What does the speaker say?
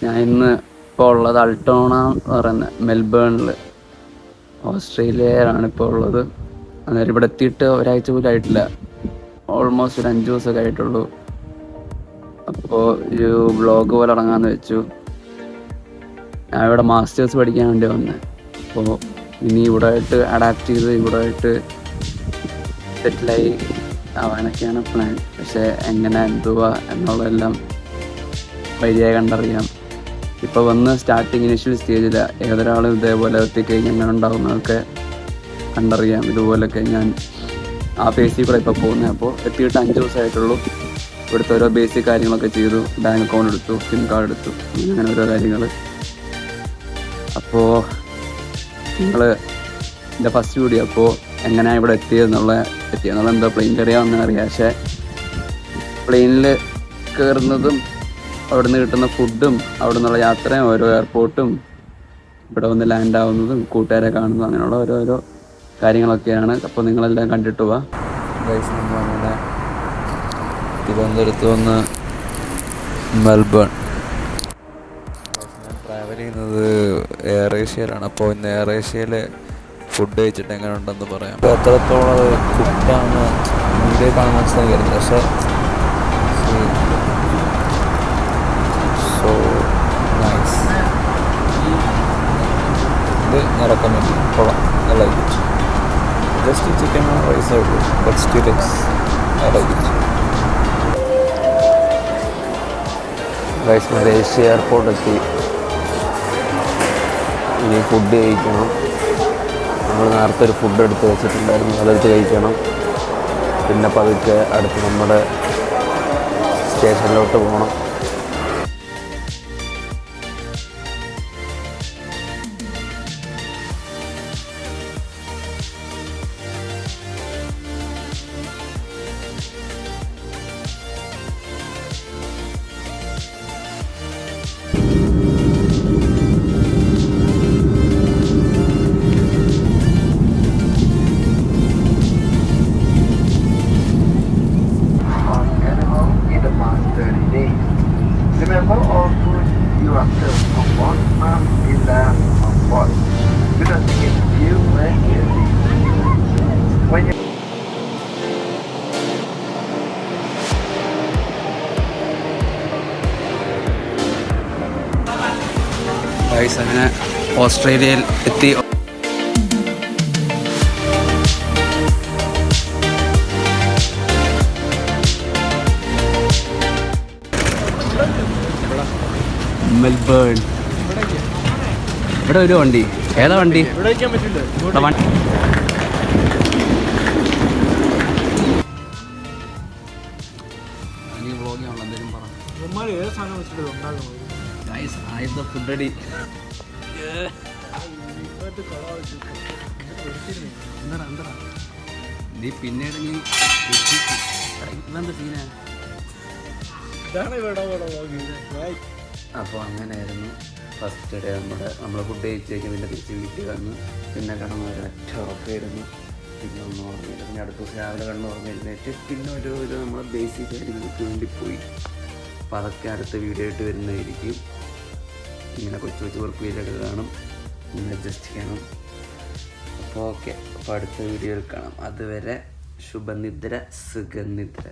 ഞാൻ ഇന്ന് ഇപ്പോൾ ഉള്ളത് അൾട്ടോണ എന്ന് പറയുന്ന മെൽബേണിൽ, ഓസ്ട്രേലിയയിലാണ് ഇപ്പോൾ ഉള്ളത്. അന്നേരം ഇവിടെ എത്തിയിട്ട് ഒരാഴ്ച പോലും ആയിട്ടില്ല, ഓൾമോസ്റ്റ് ഒരു 5 ദിവസമൊക്കെ ആയിട്ടുള്ളൂ. അപ്പോൾ ഒരു വ്ളോഗ് പോലെ ഇറങ്ങാമെന്ന് വെച്ചു. ഞാൻ ഇവിടെ മാസ്റ്റേഴ്സ് പഠിക്കാൻ വേണ്ടി വന്നത്. അപ്പോൾ ഇനി ഇവിടെ ആയിട്ട് അഡാപ്റ്റ് ചെയ്ത് ഇവിടെ ആയിട്ട് സെറ്റിലായി ആവാനൊക്കെയാണ് പ്ലാൻ. പക്ഷേ എങ്ങനെ എന്തുവാ എന്നുള്ളതെല്ലാം വഴിയായി കണ്ടറിയാം. ഇപ്പോൾ വന്ന് സ്റ്റാർട്ടിങ് ഇനിഷ്യൽ സ്റ്റേജിൽ ഏതൊരാളും ഇതേപോലെ എത്തിക്കഴിഞ്ഞ് എങ്ങനെ ഉണ്ടാകുന്നതൊക്കെ കണ്ടറിയാം. ഇതുപോലൊക്കെ ഞാൻ ആ ഫേസിൽ കൂടെ ഇപ്പോൾ പോകുന്നത്. അപ്പോൾ എത്തിയിട്ട് 5 ദിവസമായിട്ടുള്ളൂ. ഇവിടുത്തെ ഓരോ ബേസിക് കാര്യങ്ങളൊക്കെ ചെയ്തു. ബാങ്ക് അക്കൗണ്ട് എടുത്തു, സിം കാർഡ് എടുത്തു, അങ്ങനെ ഓരോ കാര്യങ്ങൾ. അപ്പോൾ നിങ്ങൾ എൻ്റെ ഫസ്റ്റ് വീഡിയോ അപ്പോൾ എങ്ങനെയാണ് ഇവിടെ എത്തിയെന്നുള്ള എന്താ പ്ലെയിൻ കയറിയാമെന്ന് അറിയാം. പക്ഷേ പ്ലെയിനിൽ കയറുന്നതും അവിടെ നിന്ന് കിട്ടുന്ന ഫുഡും അവിടെ നിന്നുള്ള യാത്രയും ഓരോ എയർപോർട്ടും ഇവിടെ വന്ന് ലാൻഡ് ആവുന്നതും കൂട്ടുകാരെ കാണുന്നതും അങ്ങനെയുള്ള ഓരോരോ കാര്യങ്ങളൊക്കെയാണ്. അപ്പോൾ നിങ്ങളെല്ലാം കണ്ടിട്ട് പോവാം. നമ്മളങ്ങനെ തിരുവനന്തപുരത്ത് വന്ന് മെൽബൺ ട്രാവൽ ചെയ്യുന്നത് എയർ ഏഷ്യയിലാണ്. അപ്പോൾ ഇന്ന് എയർ ഏഷ്യയിൽ ഫുഡ് കഴിച്ചിട്ട് എങ്ങനെ ഉണ്ടെന്ന് പറയാം. എത്രത്തോളം അത് കുക്കാണ് വീഡിയോ കാണാൻ മനസ്സിലാക്കിയിരുന്നു. പക്ഷേ സോ നൈസ്. ഇത് ഞാൻ റെക്കമെൻഡ് ചെയ്യും. കൊള്ളാം, I like it. Just chicken rice ആയിട്ടുള്ളൂ, but still it's I like it. Guys, Malaysia airport എത്തി. ഇനി ഫുഡ് കഴിക്കണം. നമ്മൾ നേരത്തെ ഒരു ഫുഡ് എടുത്ത് വെച്ചിട്ടുണ്ടായിരുന്നു, അതെടുത്ത് കഴിക്കണം. പിന്നെ പതുക്കെ അടുത്ത് നമ്മുടെ സ്റ്റേഷനിലോട്ട് പോകണം. Remember, all food you are served on board must be left on board. Do not forget to view when you leave. When you അങ്ങനെ ഓസ്ട്രേലിയയിൽ എത്തി. മെൽബേൺ. ഇവിടെ ഒരു വണ്ടി, ഏതാ വണ്ടി? Food ready. നീ പിന്നീട് ഇതെന്താ സീനാ? അപ്പോൾ അങ്ങനെയായിരുന്നു ഫസ്റ്റ് ഡേ. നമ്മൾ ഫുഡ് കഴിച്ചേക്കും. പിന്നെ തിരിച്ച് വീട്ടിൽ വന്ന് പിന്നെ കിടന്ന് ഒരൊറ്റ ഉറക്കമായിരുന്നു. പിന്നെ ഒന്നും ഓർമ്മയില്ല. പിന്നെ അടുത്ത ദിവസം രാവിലെ കിടന്ന് ഓർമ്മയിരുന്നേറ്റ് പിന്നെ ഒരു നമ്മൾ ബേസിക് കാര്യങ്ങൾക്ക് വേണ്ടി പോയി. അപ്പോൾ അതൊക്കെ അടുത്ത വീഡിയോ ആയിട്ട് വരുന്നതായിരിക്കും. ഇങ്ങനെ കൊച്ചു കൊച്ചു വർക്ക് വീഡിയോയൊക്കെ കാണും, ഇങ്ങനെ അഡ്ജസ്റ്റ് ചെയ്യണം. അപ്പോൾ ഓക്കെ, അപ്പോൾ അടുത്ത വീഡിയോയിൽ കാണാം. അതുവരെ ശുഭനിദ്ര, സുഖനിദ്ര.